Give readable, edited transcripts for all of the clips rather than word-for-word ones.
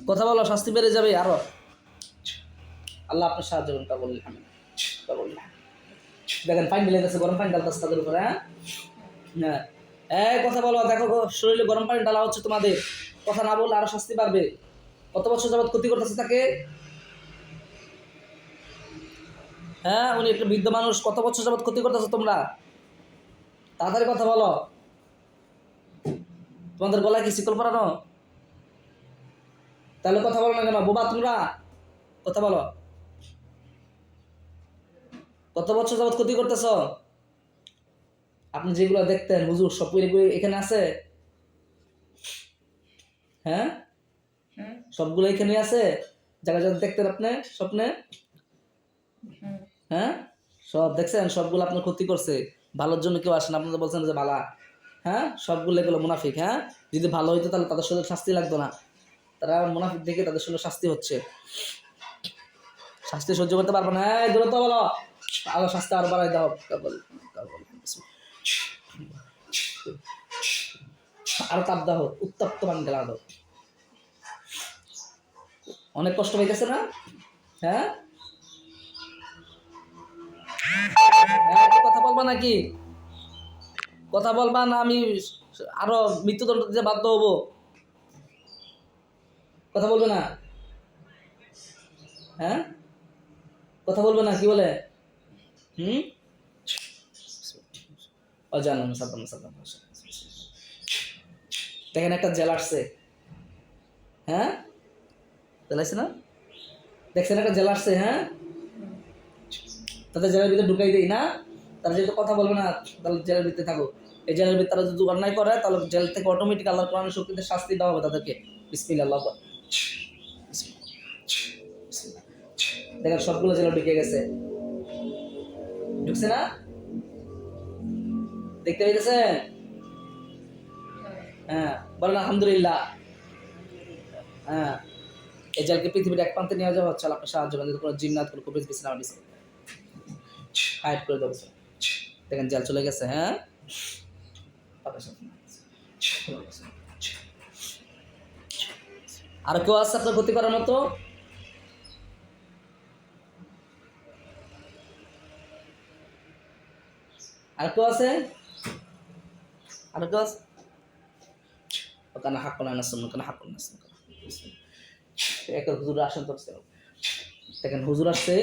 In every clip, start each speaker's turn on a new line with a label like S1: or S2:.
S1: কথা বলো, শাস্তি বেড়ে যাবে আরো। আল্লাহ আপনার সাহায্য করুন। তা বললেন দেখেন ফাইন মিলে গেছে, গরম পানি ডালতেছে তাদের উপরে। হ্যাঁ হ্যাঁ, কথা বলো। দেখো শরীরে গরম পানি ডালা হচ্ছে তোমাদের, কথা না বললে আরো শাস্তি বাড়বে। কত বছর যাবত ক্ষতি করতেছে তাকে? হ্যাঁ, উনি একটা বৃদ্ধ মানুষ, কত বছর যাবত ক্ষতি করতেছো তোমরা? তাড়াতাড়ি কথা বলো। তোমাদের গলায় কি শিকল পরানো? তাহলে কথা বলো না কেন? বোবা তোমরা, কথা বলো। কত বছর যাবত ক্ষতি করতেছ? আপনি যেগুলো দেখতেন হুজুর, সব এখানে আছে? হ্যাঁ, সবগুলো এখানে আছে? জায়গা জায়গা দেখতেন আপনি স্বপ্নে? হ্যাঁ, সব দেখছেন? সবগুলো আপনার ক্ষতি করছে। ভালোর জন্য কেউ আসেন, আপনারা বলছেন যে ভালা। হ্যাঁ, সবগুলো এগুলো মুনাফিক। হ্যাঁ, যদি ভালো হইতো তাহলে তাদের সাথে শাস্তি লাগতো না। তারা মুনাফিক দেখে তাদের সাথে শাস্তি হচ্ছে। শাস্তি সহ্য করতে পারবো না। হ্যাঁ, দূরত্ব বলো, আরো শাস্তি আরো বাড়াই দাও। আরো তাপ দাও, উত্তপ্ত পানি ঢেলা দাও। অনেক কষ্ট পাইতেছে না? হ্যাঁ, কথা বলবা নাকি? কথা বলবা না আমি আরো মৃত্যুদণ্ড দিতে বাধ্য হবো? কথা বলবে না? হ্যাঁ, কথা বলবে না? কি বলে? হুম, অজান সাদ্দাম সাদ্দাম। দেখেন একটা জেল আসছে। হ্যাঁ, জেল আসছে না? দেখছেন একটা জেল আসছে? হ্যাঁ, তাদের জেলের ভিতরে ঢুকাই দেই না? তারা যেহেতু কথা বলবে না, তাহলে জেলের ভিতরে থাকো। এই জেলের ভিতরে তারা যদি অন্যায় করে, তাহলে জেল থেকে অটোমেটিক আল্লাহর কোরআনের শক্তিতে শাস্তি দেওয়া হবে তাদেরকে। বিসমিল্লাহ, আল্লাহু আকবার। দেখেন সবগুলো জেলে ঢুকে গেছে। ঢুকছে না? দেখতে পাইতেছেন? হ্যাঁ, বলেন আলহামদুলিল্লাহ। হ্যাঁ, এই জেলকে পৃথিবীর এক প্রান্তে নিয়ে যাওয়া হচ্ছে আপনার সাহায্য করেন। কোনো জিন্নাত, কোনো কবিজ বিছানা দিচ্ছে, হাইড করে দেবো। দেখেন জেল চলে গেছে। হ্যাঁ, আর কেউ আছে আপনার ক্ষতি করার মতো? আর কেউ আছে? আর কেউ আছে? ওখানে হাক করে না শুনুন, ওখানে হাক করে না শুনুন। একটা হুজুর আসেন তো, দেখেন হুজুর আসছে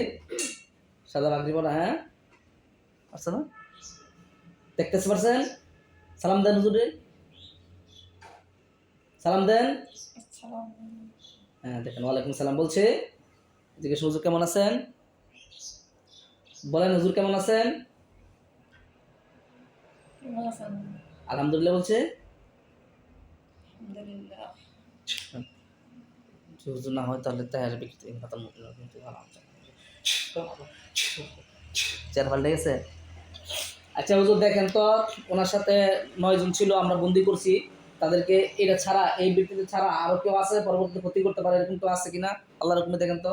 S1: সাদা বাগরি পরা। হ্যাঁ, আসছে না? দেখতেতে পারছেন? সালাম দেন হুজুরে, সালাম দেন। হ্যাঁ, দেখেন ওয়ালাইকুম সালাম বলছে। জিজ্ঞেস হুজুর কেমন আছেন? বলেন হুজুর কেমন আছেন? আলহামদুলিল্লাহ বলছে। হুজুর না হয় তাহলে তাই আসবে চেয়ার পাল্টে গেছে। আচ্ছা হুজুর দেখেন তো, ওনার সাথে 9 জন ছিল, আমরা বন্দি করছি তাদেরকে। এটা ছাড়া, এই ব্যক্তিদের ছাড়া আরো কেউ আছে পরবর্তীতে ক্ষতি করতে পারে, এরকম তো আছে কিনা আল্লাহর হুকুমে দেখেন তো।